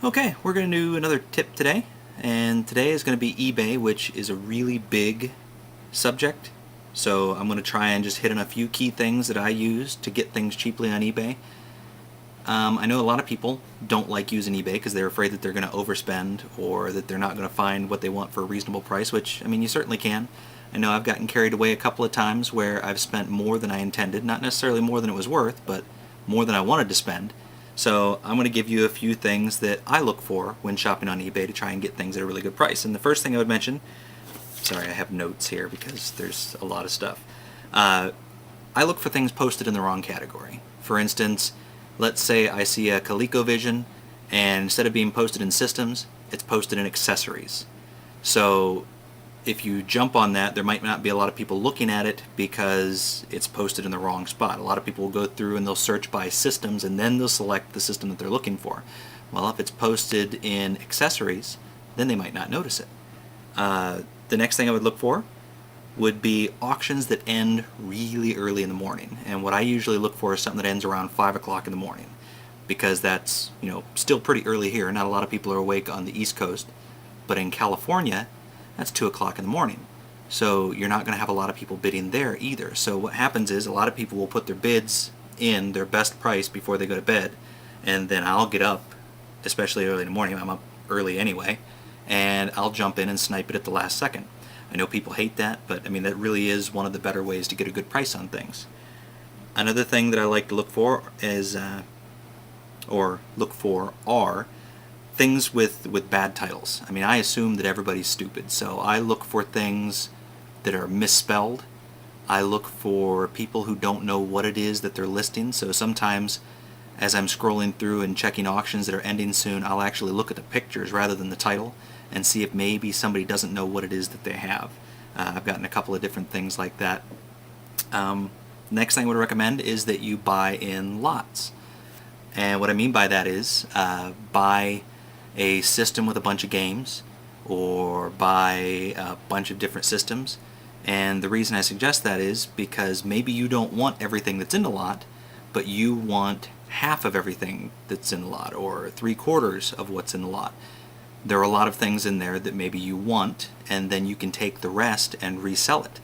Okay, we're going to do another tip today, and today is going to be eBay, which is a really big subject. So I'm going to try and just hit on a few key things that I use to get things cheaply on eBay. I know a lot of people don't like using eBay because they're afraid that they're going to overspend or that they're not going to find what they want for a reasonable price, which, I mean, you certainly can. I know I've gotten carried away a couple of times where I've spent more than I intended, not necessarily more than it was worth, but more than I wanted to spend. So I'm going to give you a few things that I look for when shopping on eBay to try and get things at a really good price. And the first thing I would mention, sorry, I have notes here because there's a lot of stuff. I look for things posted in the wrong category. For instance, let's say I see a ColecoVision, and instead of being posted in systems, it's posted in accessories. So if you jump on that, there might not be a lot of people looking at it because it's posted in the wrong spot. A lot of people will go through and they'll search by systems and then they'll select the system that they're looking for. Well, if it's posted in accessories, then they might not notice it. The next thing I would look for would be auctions that end really early in the morning. And what I usually look for is something that ends around 5 o'clock in the morning, because that's, still pretty early here. Not a lot of people are awake on the East Coast, but in California, that's 2 o'clock in the morning. So you're not going to have a lot of people bidding there either. So what happens is a lot of people will put their bids in their best price before they go to bed, and then I'll get up, especially early in the morning. I'm up early anyway, and I'll jump in and snipe it at the last second. I know people hate that, but I mean, that really is one of the better ways to get a good price on things. Another thing that I like to look for is, are things with bad titles. I mean, I assume that everybody's stupid, so I look for things that are misspelled. I look for people who don't know what it is that they're listing, so sometimes as I'm scrolling through and checking auctions that are ending soon, I'll actually look at the pictures rather than the title and see if maybe somebody doesn't know what it is that they have. I've gotten a couple of different things like that. Next thing I would recommend is that you buy in lots. And what I mean by that is buy a system with a bunch of games, or buy a bunch of different systems. And the reason I suggest that is because maybe you don't want everything that's in the lot, but you want half of everything that's in the lot, or 3/4 of what's in the lot. There are a lot of things in there that maybe you want, and then you can take the rest and resell it.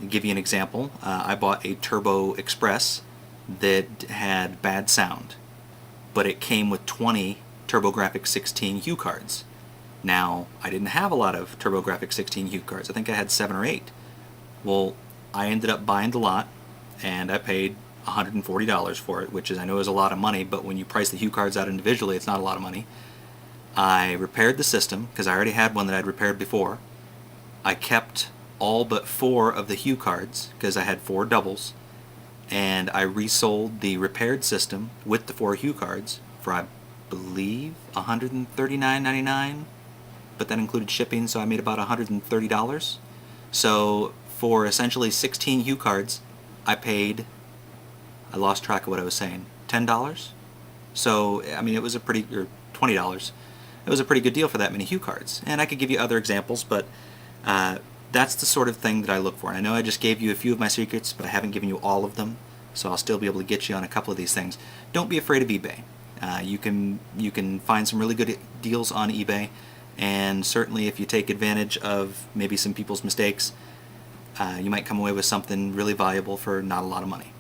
I'll give you an example. I bought a Turbo Express that had bad sound, but it came with 20 TurboGrafx 16 Hue cards. Now, I didn't have a lot of TurboGrafx 16 Hue cards. I think I had 7 or 8. Well, I ended up buying the lot, and I paid $140 for it, which is, I know, is a lot of money, but when you price the Hue cards out individually, it's not a lot of money. I repaired the system, because I already had one that I'd repaired before. I kept all but 4 of the Hue cards, because I had 4 doubles, and I resold the repaired system with the 4 Hue cards for, I believe, $139.99, but that included shipping, so I made about $130. So for essentially 16 Hue cards, I lost track of what I was saying, $10? So, I mean, it was a pretty, or $20. It was a pretty good deal for that many Hue cards. And I could give you other examples, but that's the sort of thing that I look for. And I know I just gave you a few of my secrets, but I haven't given you all of them, so I'll still be able to get you on a couple of these things. Don't be afraid of eBay. You can find some really good deals on eBay, and certainly if you take advantage of maybe some people's mistakes, you might come away with something really valuable for not a lot of money.